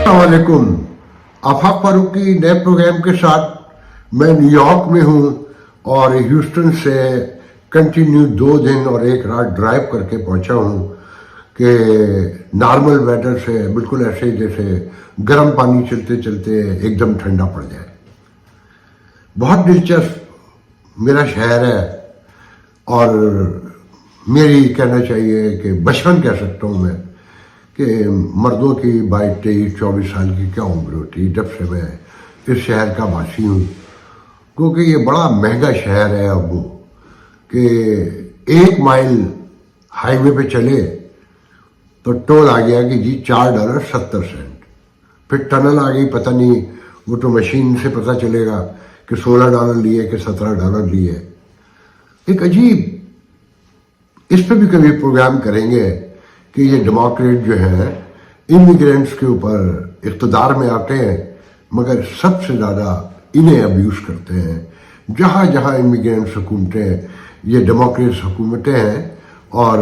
अस्सलामुअलैकुम। आफाक फारूक की नए प्रोग्राम के साथ मैं न्यूयॉर्क में हूँ और ह्यूस्टन से कंटिन्यू 2 दिन और 1 रात ड्राइव करके पहुँचा हूँ कि नॉर्मल वेदर से बिल्कुल ऐसे जैसे गर्म पानी चलते चलते एकदम ठंडा पड़ जाए। बहुत दिलचस्प मेरा शहर है और मेरी कहना चाहिए कि बचपन कह सकता हूँ मैं कि मर्दों की 22-23-24 साल की क्या उम्र होती है जब से मैं इस शहर का वासी हूँ, क्योंकि ये बड़ा महंगा शहर है अब कि 1 माइल हाईवे पे चले तो टोल आ गया कि जी $4.70। फिर टनल आ गई, पता नहीं वो तो मशीन से पता चलेगा कि $16 लिए कि $17 लिए। एक अजीब, इस पे भी कभी प्रोग्राम करेंगे कि ये डेमोक्रेट जो है इमिग्रेंट्स के ऊपर इक़्तिदार में आते हैं मगर सबसे ज़्यादा इन्हें अब्यूज़ करते हैं। जहाँ जहाँ इमिग्रेंट्स हुकूमतें, ये डेमोक्रेट्स हुकूमतें हैं और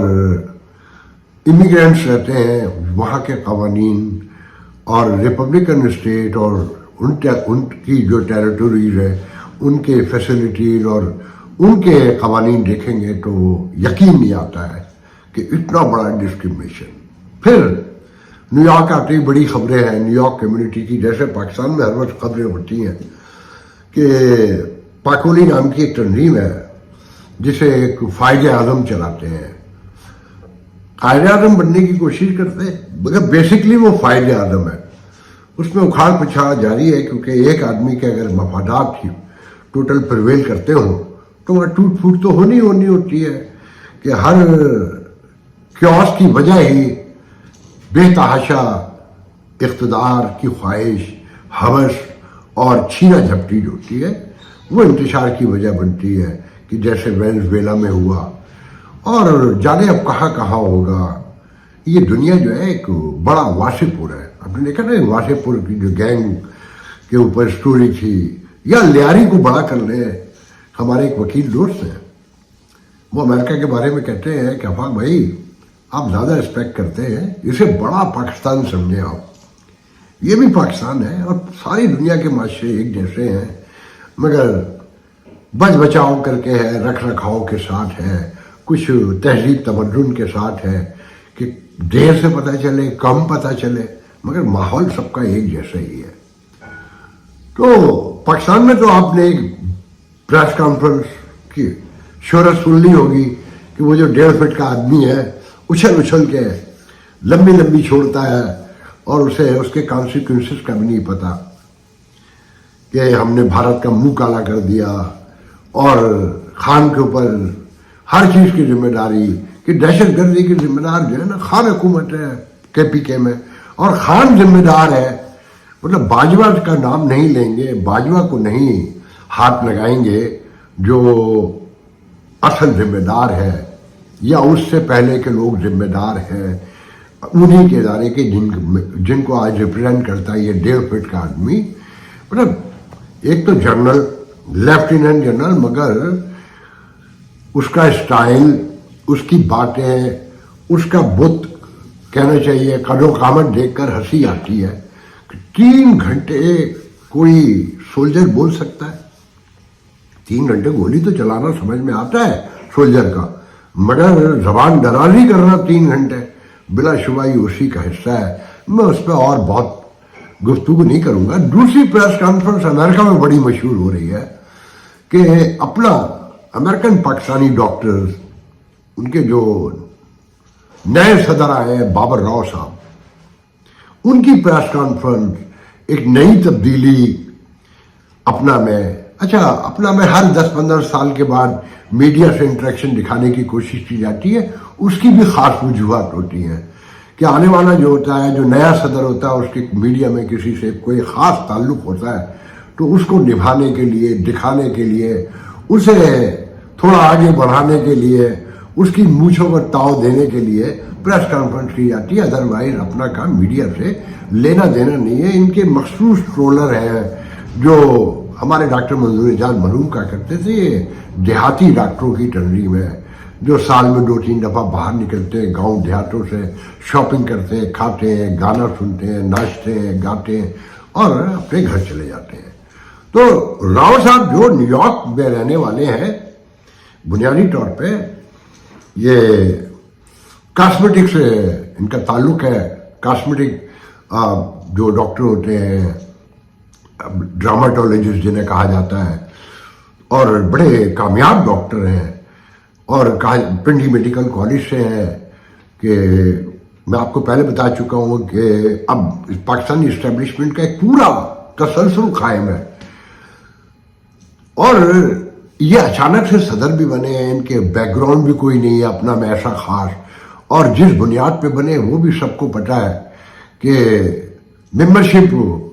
इमिग्रेंट्स रहते हैं, वहाँ के कवानीन और रिपब्लिकन स्टेट और उनकी जो टेरिटरीज है उनके फैसिलिटीज़ और उनके कवानीन देखेंगे तो यकीन नहीं आता है कि इतना बड़ा डिस्क्रिमिनेशन। फिर न्यूयॉर्क आते ही बड़ी खबरें हैं न्यूयॉर्क कम्युनिटी की, जैसे पाकिस्तान में हर वक्त खबरें होती हैं कि पाकोली नाम की एक तंजीम है जिसे एक फायदे आजम चलाते हैं। कायदे आजम बनने की कोशिश करते हैं मगर बेसिकली वो फायदे आजम है। उसमें उखाड़ पिछाड़ जारी है क्योंकि एक आदमी के अगर मफादात ही टोटल प्रिवेल करते हो तो वह टूट फूट तो होनी होती है कि हर क्योस की वजह ही बेतहाशा इख्तिदार की ख्वाहिश, हवस और छीना झपटी जो होती है वो इंतशार की वजह बनती है कि जैसे वेनेजुएला में हुआ और जाने अब कहाँ कहाँ होगा। ये दुनिया जो है एक बड़ा वासेपुर है। आपने देखा ना वासेपुर की जो गैंग के ऊपर स्टोरी थी, या लियारी को बड़ा कर ले। हमारे एक वकील दोस्त हैं, वो अमेरिका के बारे में कहते हैं कि अफाक भाई आप ज़्यादा रिस्पेक्ट करते हैं, इसे बड़ा पाकिस्तान समझे आप। ये भी पाकिस्तान है और सारी दुनिया के माशरे एक जैसे हैं मगर बच बचाव करके है, रख रखाव के साथ है, कुछ तहजीब तमद्दुन के साथ है कि देर से पता चले कम पता चले मगर माहौल सबका एक जैसा ही है। तो पाकिस्तान में तो आपने एक प्रेस कॉन्फ्रेंस की शोहरत सुन ली होगी कि वो जो 1.5 फीट का आदमी है उछल उछल के लंबी लंबी छोड़ता है और उसे उसके कॉन्सिक्वेंसेस का भी नहीं पता कि हमने भारत का मुंह काला कर दिया और खान के ऊपर हर चीज़ की जिम्मेदारी कि दहशत गर्दी की जिम्मेदार जो है ना खान हुकूमत है KPK में, और खान जिम्मेदार है। मतलब बाजवा का नाम नहीं लेंगे, बाजवा को नहीं हाथ लगाएंगे जो असल जिम्मेदार है या उससे पहले के लोग जिम्मेदार हैं उन्हीं के इदारे के जिनको आज रिप्रेजेंट करता है ये 1.5 फीट का आदमी। मतलब एक तो जनरल, लेफ्टिनेंट जनरल, मगर उसका स्टाइल, उसकी बातें, उसका बुत कहना चाहिए कदो कामत देखकर हंसी आती है। 3 घंटे कोई सोल्जर बोल सकता है? 3 घंटे गोली तो चलाना समझ में आता है सोल्जर का, मगर जबान दराजी करना 3 घंटे बिलाशुबा ही उसी का हिस्सा है। मैं उस पर और बहुत गुफ्तगू नहीं करूंगा। दूसरी प्रेस कॉन्फ्रेंस अमेरिका में बड़ी मशहूर हो रही है कि अपना अमेरिकन पाकिस्तानी डॉक्टर्स, उनके जो नए सदर आए हैं बाबर राव साहब, उनकी प्रेस कॉन्फ्रेंस एक नई तब्दीली अपना में हर 10-15 साल के बाद मीडिया से इंटरेक्शन दिखाने की कोशिश की जाती है। उसकी भी खास वजूहत होती हैं कि आने वाला जो होता है, जो नया सदर होता है, उसके मीडिया में किसी से कोई ख़ास ताल्लुक़ होता है तो उसको निभाने के लिए, दिखाने के लिए, उसे थोड़ा आगे बढ़ाने के लिए, उसकी मूंछों को ताव देने के लिए प्रेस कॉन्फ्रेंस की जाती है। अदरवाइज अपना काम मीडिया से लेना देना नहीं है। इनके मखसूस ट्रोलर हैं जो हमारे डॉक्टर मंजूर जान मरहूम का करते थे, ये देहाती डॉक्टरों की तंजीम है जो साल में 2-3 दफ़ा बाहर निकलते हैं, गांव देहातों से शॉपिंग करते हैं, खाते हैं, गाना सुनते हैं, नाचते हैं, गाते हैं और अपने घर चले जाते हैं। तो राव साहब जो न्यूयॉर्क में रहने वाले हैं, बुनियादी तौर पे ये कॉस्मेटिक से इनका ताल्लुक है। कॉस्मेटिक जो डॉक्टर होते हैं, ड्रामाटोलॉजिस्ट जिन्हें कहा जाता है, और बड़े कामयाब डॉक्टर हैं, और पिंडी मेडिकल कॉलेज से हैं कि मैं आपको पहले बता चुका हूँ कि अब पाकिस्तानी इस्टेब्लिशमेंट का एक पूरा तसलसल कायम है। और ये अचानक से सदर भी बने हैं, इनके बैकग्राउंड भी कोई नहीं है अपना में ऐसा खास, और जिस बुनियाद पे बने वो भी सबको पता है कि मेंबरशिप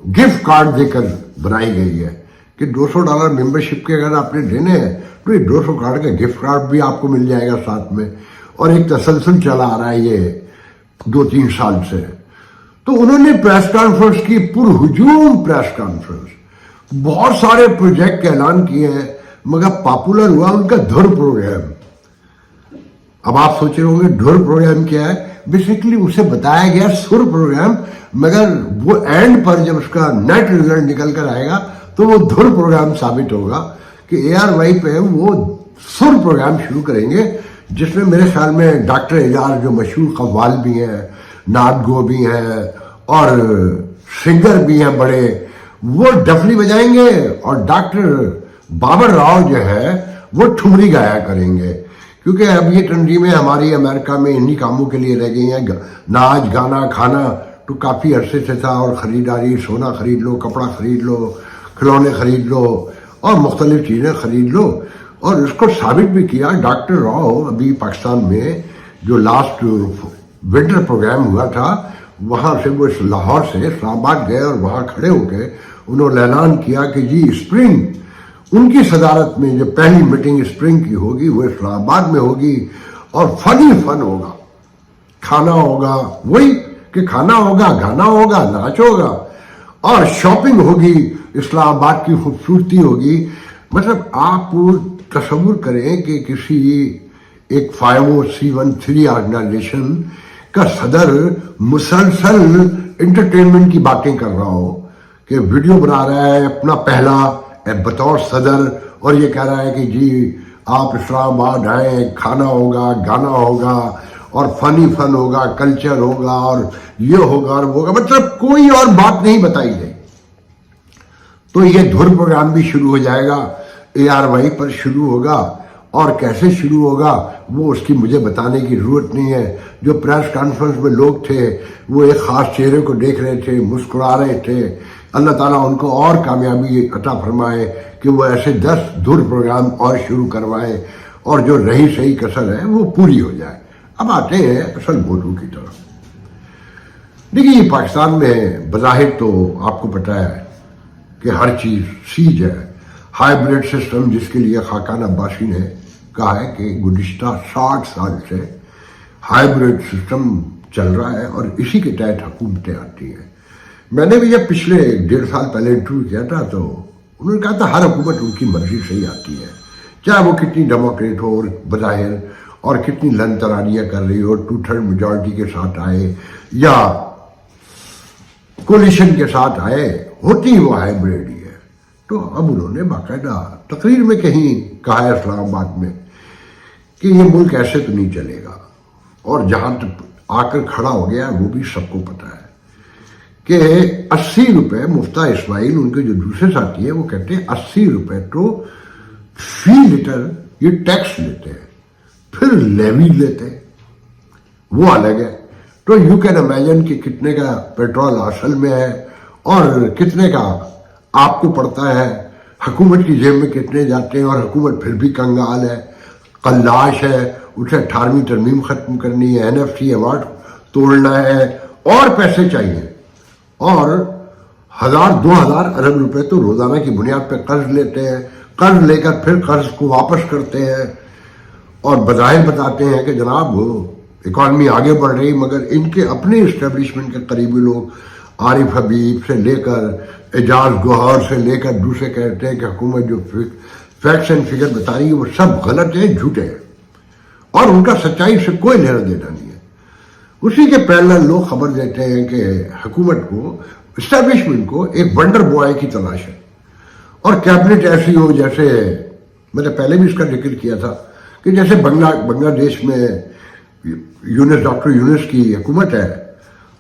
गिफ्ट कार्ड देकर बनाई गई है कि $200 मेंबरशिप के अगर आपने देने हैं तो ये 200 कार्ड का गिफ्ट कार्ड भी आपको मिल जाएगा साथ में। और एक तसलसल चला आ रहा है ये 2-3 साल से। तो उन्होंने प्रेस कॉन्फ्रेंस की, पुरहुजूम प्रेस कॉन्फ्रेंस, बहुत सारे प्रोजेक्ट के ऐलान किए हैं, मगर पॉपुलर हुआ उनका धुर प्रोग्राम। अब आप सोच रहे होंगे धुर प्रोग्राम क्या है? बेसिकली उसे बताया गया सुर प्रोग्राम, मगर वो एंड पर जब उसका नेट रिजल्ट निकल कर आएगा तो वो धुर प्रोग्राम साबित होगा कि ARY पे वो सुर प्रोग्राम शुरू करेंगे, जिसमें मेरे ख्याल में डॉक्टर एजाज जो मशहूर कव्वाल भी हैं, नाद गो भी हैं और सिंगर भी हैं बड़े, वो डफली बजाएंगे, और डॉक्टर बाबर राव जो है वो ठुमरी गाया करेंगे। क्योंकि अब ये तंजीमें हमारी अमेरिका में इन्हीं कामों के लिए रह गई हैं। नाच गाना खाना तो काफ़ी अरसे से था, और ख़रीदारी, सोना खरीद लो, कपड़ा खरीद लो, खिलौने खरीद लो और मुख्तलिफ चीज़ें खरीद लो। और इसको साबित भी किया डॉक्टर राव। अभी पाकिस्तान में जो लास्ट विंटर प्रोग्राम हुआ था, वहाँ से वो लाहौर से इस्लामाबाद गए और वहाँ खड़े होकर उन्होंने ऐलान किया कि जी स्प्रिंग उनकी सदारत में जो पहली मीटिंग स्प्रिंग की होगी वो इस्लामाबाद में होगी, और फन होगा, खाना होगा, वही कि खाना होगा, गाना होगा, नाच होगा और शॉपिंग होगी, इस्लामाबाद की खूबसूरती होगी। मतलब आप तसव्वुर करें कि किसी एक 501c3 ऑर्गेनाइजेशन का सदर मुसलसल इंटरटेनमेंट की बातें कर रहा हो, कि वीडियो बना रहा है अपना पहला बतौर सदर, और ये कह रहा है कि जी आप इस्लामाबाद आए, खाना होगा, गाना होगा और फन होगा, कल्चर होगा और ये होगा और वो होगा। मतलब कोई और बात नहीं बताई गई। तो ये धुर प्रोग्राम भी शुरू हो जाएगा, ARY पर शुरू होगा, और कैसे शुरू होगा वो उसकी मुझे बताने की ज़रूरत नहीं है। जो प्रेस कॉन्फ्रेंस में लोग थे वो एक ख़ास चेहरे को देख रहे थे, मुस्कुरा रहे थे। अल्लाह ताला उनको और कामयाबी अता फरमाए कि वो ऐसे 10 धुर प्रोग्राम और शुरू करवाएं, और जो रही सही कसर है वो पूरी हो जाए। अब आते हैं असल मौजू की तरफ। देखिए, पाकिस्तान में बज़ाहिर तो आपको पता है कि हर चीज़ सीज है। हाइब्रिड सिस्टम, जिसके लिए खाकान अब्बासी ने कहा है कि गुज़िश्ता 60 साल से हाइब्रिड सिस्टम चल रहा है और इसी के तहत हुकूमतें आती हैं। मैंने भी जब पिछले 1.5 साल पहले इंटरव्यू किया था तो उन्होंने कहा था हर हुकूमत उनकी मर्जी से ही आती है, चाहे वो कितनी डेमोक्रेट हो बज़ाहिर और कितनी लन तरानियाँ कर रही हो, 2/3 मेजॉरिटी के साथ आए या कोलिशन के साथ आए, होती वो हाइब्रिड ही है। तो अब उन्होंने बाकायदा तकरीर में कहीं कहा है इस्लामाबाद में कि ये मुल्क ऐसे तो नहीं चलेगा, और जहाँ तक आकर खड़ा हो गया वो भी सबको पता है कि 80 रुपये मुफ्ता इस्माइल, उनके जो दूसरे साथी है, वो कहते हैं 80 रुपये तो फी लीटर ये टैक्स लेते हैं, फिर लेवी लेते हैं, वो अलग है। तो यू कैन इमेजिन कि कितने का पेट्रोल असल में है और कितने का आपको पड़ता है, हुकूमत की जेब में कितने जाते हैं, और हुकूमत फिर भी कंगाल है, कल्लाश है, उसे 18वीं तरमीम ख़त्म करनी है, NFC अवार्ड तोड़ना है और पैसे चाहिए, और 1000-2000 अरब रुपए तो रोज़ाना की बुनियाद पर कर्ज लेते हैं, कर्ज लेकर फिर कर्ज को वापस करते हैं और बज़ाहिर बताते हैं कि जनाब वो इकॉनमी आगे बढ़ रही, मगर इनके अपने इस्टेब्लिशमेंट के करीबी लोग आरिफ हबीब से लेकर एजाज गौहर से लेकर दूसरे कहते हैं कि हुकूमत जो फैक्ट्स एंड फिगर बता रही है वो सब गलत है, झूठे हैं। और उनका सच्चाई से कोई लेना देना नहीं है। उसी के पैरेलल लोग खबर देते हैं कि हुकूमत को, एस्टैब्लिशमेंट को एक वंडर बॉय की तलाश है और कैबिनेट ऐसी हो जैसे, मैंने पहले भी इसका जिक्र किया था कि जैसे बांग्लादेश में डॉक्टर यूनुस की हुकूमत है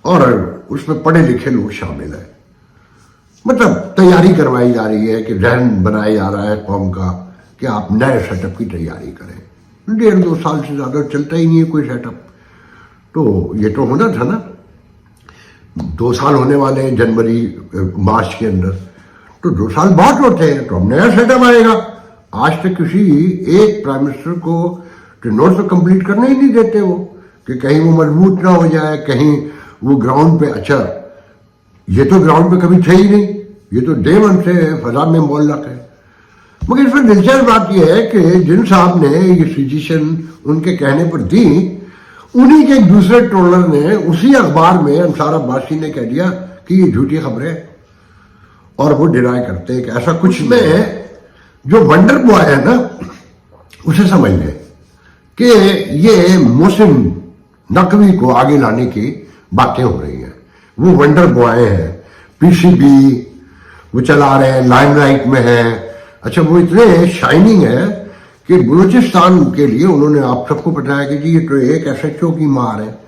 और उसमें पढ़े लिखे लोग शामिल हैं। मतलब तैयारी करवाई जा रही है कि जहन बनाया जा रहा है कौम का कि आप नए सेटअप की तैयारी करें। 1.5-2 साल से ज़्यादा चलता ही नहीं है कोई सेटअप। तो ये तो होना था ना, 2 साल होने वाले हैं जनवरी मार्च के अंदर, तो 2 साल बहुत होते हैं, तो अब नया सेटअप आएगा। आज तक किसी एक प्राइम मिनिस्टर को टेन्योर तो कंप्लीट करने ही नहीं देते वो, कि कहीं वो मजबूत ना हो जाए, कहीं वो ग्राउंड पे, अच्छा ये तो ग्राउंड पे कभी थे ही नहीं, ये तो डे वन से फजा में मौलक है। मगर इसमें दिलचस्प बात यह है कि जिन साहब ने ये सजेशन उनके कहने पर दी, उन्हीं के एक दूसरे ट्रोलर ने उसी अखबार में, अंसार अब्बासी ने कह दिया कि ये झूठी खबरें, और वो डिनाई करते हैं कि ऐसा कुछ में जो वंडर बॉय है ना, उसे समझ लें कि ये मोहसिन नकवी को आगे लाने की बातें हो रही हैं। वो वंडर बॉय हैं, पीसीबी वो चला रहे हैं, लाइमलाइट में है। अच्छा, वो इतने शाइनिंग है कि बलूचिस्तान के लिए उन्होंने, आप सबको पता है कि जी ये तो एक SHO की मार है।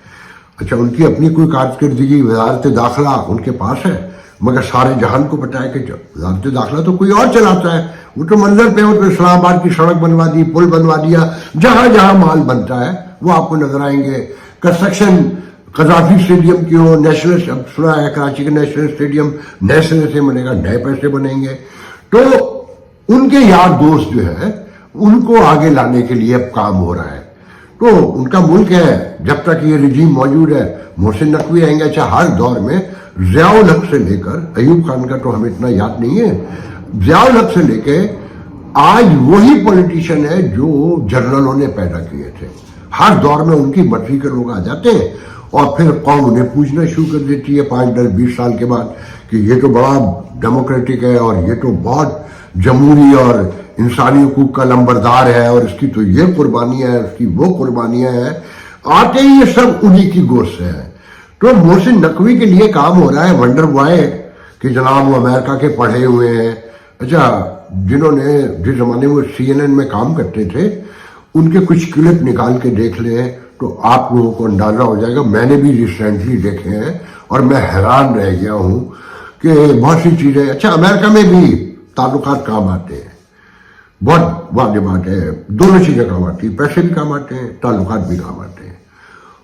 अच्छा, उनकी अपनी कोई कारकर्दगी वजारत दाखिला उनके पास है, मगर सारे जहान को पता है कि वजारत दाखिला तो कोई और चलाता है। वो तो मंजर पे हो तो इस्लामाबाद की सड़क बनवा दी, पुल बनवा दिया, जहां जहां माल बनता है वो आपको नजर आएंगे। कंस्ट्रक्शन कजाफी स्टेडियम की हो, नेशनल, सुना है कराची का नेशनल स्टेडियम नए सिरे से बनेगा, नए पैसे बनेंगे। तो उनके यार दोस्त जो है उनको आगे लाने के लिए अब काम हो रहा है। तो उनका मुल्क है, जब तक ये रिजीम मौजूद है मोहसिन नकवी आएंगे। अच्छा, हर दौर में ज़ियाउल हक से लेकर, अयूब खान का तो हमें इतना याद नहीं है, ज़ियाउल हक से लेके आज वही पॉलिटिशियन है जो जनरलों ने पैदा किए थे। हर दौर में उनकी मर्जी के लोग आ जाते हैं और फिर कौम उन्हें पूछना शुरू कर देती है 5, 10, 20 साल के बाद कि ये तो बड़ा डेमोक्रेटिक है और ये तो बहुत जमहूरी और इंसानी हुकूक का लंबरदार है और इसकी तो ये कुर्बानियां है, उसकी वो कुर्बानियां हैं। आते ही ये सब उन्हीं की गोश्त से है। तो मोहसिन नकवी के लिए काम हो रहा है वंडर बॉय कि जनाब वो अमेरिका के पढ़े हुए हैं। अच्छा, जिन्होंने जिस जमाने में CNN में काम करते थे, उनके कुछ क्लिप निकाल के देख ले तो आप लोगों को अंदाजा हो जाएगा। मैंने भी रिसेंटली देखे हैं और मैं हैरान रह गया हूं कि बहुत सी चीजें, अच्छा अमेरिका में भी ताल्लुकात काम आते हैं, बहुत वादी बात है, दोनों चीजें काम आती हैं, पैसे भी काम आते हैं, ताल्लुकात भी काम आते हैं।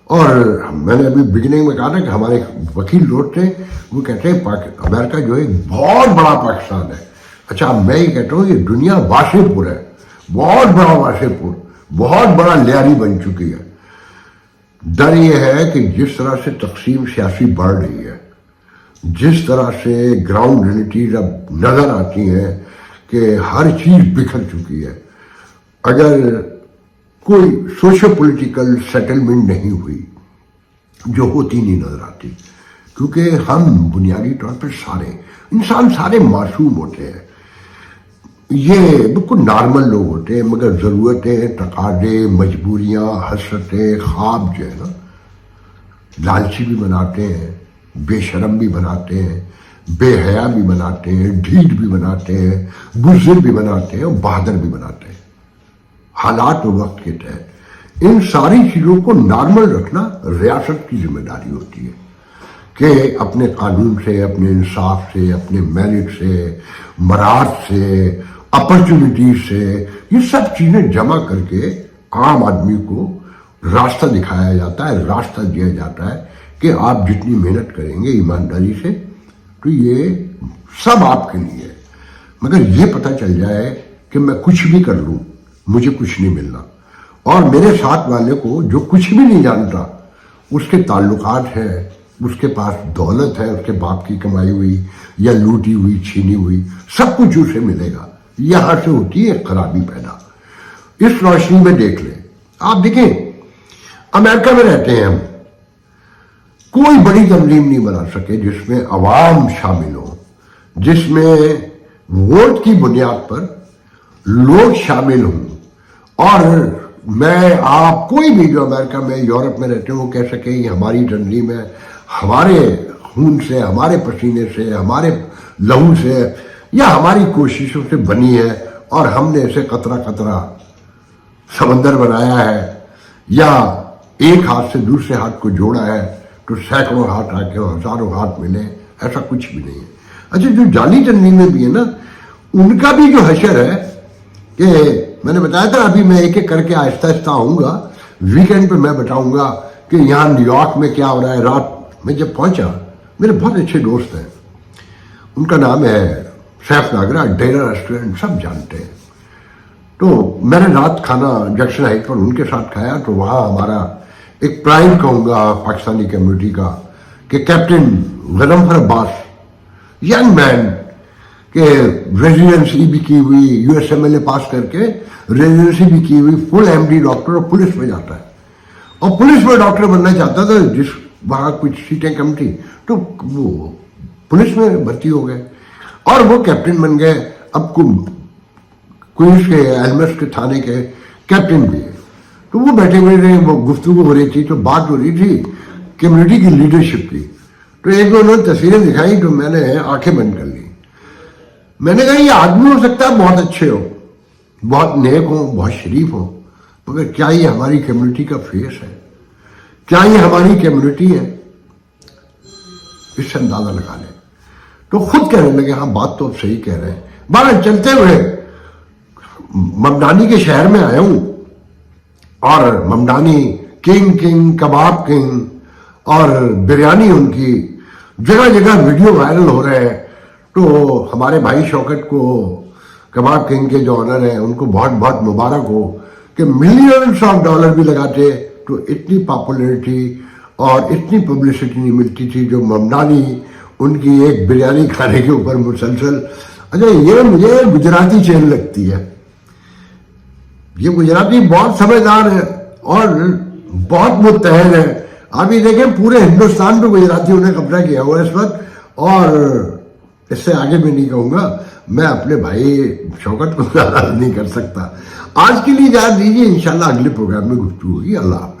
और मैंने अभी बिगिनिंग में कहा था कि हमारे वकील लोग थे, वो कहते हैं अमेरिका जो है बहुत बड़ा पाकिस्तान है। अच्छा, मैं ये कहता हूँ ये दुनिया वासेपुर है, बहुत बड़ा वासेपुर, बहुत बड़ा लियारी बन चुकी है। डर ये है कि जिस तरह से तकसीम सियासी बढ़ रही है, जिस तरह से ग्राउंड रियलिटीज अब नजर आती हैं कि हर चीज बिखर चुकी है, अगर कोई सोशो पॉलिटिकल सेटलमेंट नहीं हुई, जो होती नहीं नजर आती, क्योंकि हम बुनियादी तौर पर सारे इंसान सारे मासूम होते हैं, ये बिल्कुल नॉर्मल लोग होते हैं, मगर ज़रूरतें, तकाज़े, मजबूरियां, हसरतें, ख्वाब जो है ना, लालची भी बनाते हैं, बेशरम भी बनाते हैं, बेहया भी बनाते हैं, ढीठ भी बनाते हैं, बुज़दिल भी बनाते हैं और बहादुर भी बनाते हैं। हालात और वक्त के तहत इन सारी चीज़ों को नॉर्मल रखना रियासत की जिम्मेदारी होती है कि अपने कानून से, अपने इंसाफ से, अपने मेरिट से, मराद से, अपॉर्चुनिटी से, ये सब चीजें जमा करके आम आदमी को रास्ता दिखाया जाता है, रास्ता दिया जाता है कि आप जितनी मेहनत करेंगे ईमानदारी से तो ये सब आपके लिए है। मगर ये पता चल जाए कि मैं कुछ भी कर लूं मुझे कुछ नहीं मिलना, और मेरे साथ वाले को जो कुछ भी नहीं जानता उसके ताल्लुकात है, उसके पास दौलत है, उसके बाप की कमाई हुई या लूटी हुई, छीनी हुई, सब कुछ उसे मिलेगा। यहां से होती है खराबी पैदा। इस रोशनी में देख लें, आप देखें अमेरिका में रहते हैं हम, कोई बड़ी तंजीम नहीं बना सके जिसमें अवाम शामिल हो, जिसमें वोट की बुनियाद पर लोग शामिल हों और मैं आप कोई भी जो अमेरिका में यूरोप में रहते हो वो कह सके ये हमारी तंजीम है, हमारे खून से, हमारे पसीने से, हमारे लहू से या हमारी कोशिशों से बनी है और हमने इसे कतरा कतरा समंदर बनाया है या एक हाथ से दूसरे हाथ को जोड़ा है तो सैकड़ों हाथ आके हजारों हाथ मिले, ऐसा कुछ भी नहीं है। अच्छा, जो जाली तंजीमें भी है ना, उनका भी जो हशर है कि मैंने बताया था, अभी मैं एक एक करके आहिस्ता आहिस्ता आऊँगा, वीकेंड पे मैं बताऊँगा कि यहाँ न्यूयॉर्क में क्या हो रहा है। रात में जब पहुँचा, मेरे बहुत अच्छे दोस्त हैं, उनका नाम है सैफ नागरा, डेरा रेस्टोरेंट, सब जानते हैं। तो मैंने रात खाना जैक्सन हाइट पर उनके साथ खाया, तो वहाँ हमारा एक प्राइड कहूँगा पाकिस्तानी कम्युनिटी का कि captain Ghazanfar Abbas, young man के रेजिडेंसी भी की हुई, USMLA पास करके रेजिडेंसी भी की हुई, फुल MD डॉक्टर, और पुलिस में जाता है और पुलिस में डॉक्टर बनना चाहता था। जिस वहाँ कुछ सीटें कम थी तो वो पुलिस में भर्ती हो गए और वो कैप्टन बन गए। अब क्वींस के एल्मस के थाने के कैप्टन भी है। तो वो बैठे हुए थे, वो गुफ्तगू हो रही थी, तो बात हो रही थी कम्युनिटी की लीडरशिप की। तो एक दो उन्होंने तस्वीरें दिखाई तो मैंने आंखें बंद कर ली। मैंने कहा ये आदमी हो सकता है बहुत अच्छे हो, बहुत नेक हो, बहुत शरीफ हो, मगर क्या ये हमारी कम्युनिटी का फेस है? क्या ये हमारी कम्युनिटी है? इससे अंदाजा लगा लें। तो खुद कहने लगे हाँ बात तो आप सही कह रहे हैं। बाहर चलते हुए ममदानी के शहर में आया हूं और ममदानी किंग कबाब किंग और बिरयानी उनकी जगह जगह वीडियो वायरल हो रहे हैं। तो हमारे भाई शौकत को, कबाब किंग के जो ऑनर हैं, उनको बहुत बहुत मुबारक हो कि मिलियंस ऑफ डॉलर भी लगाते तो इतनी पॉपुलैरिटी और इतनी पब्लिसिटी नहीं मिलती थी जो ममदानी उनकी एक बिरयानी खाने के ऊपर मुसलसल। अच्छा, ये मुझे गुजराती चैन लगती है। ये गुजराती बहुत समझदार है और बहुत मुत्तहद है। आप ये देखें पूरे हिंदुस्तान पे गुजरातियों ने कब्जा किया हुआ है इस वक्त, और इससे आगे मैं नहीं कहूँगा। मैं अपने भाई शौकत को नाराज नहीं कर सकता। आज के लिए इजाज़त दीजिए, इंशाल्लाह अगले प्रोग्राम में गुफ्तगू होगी। अल्लाह।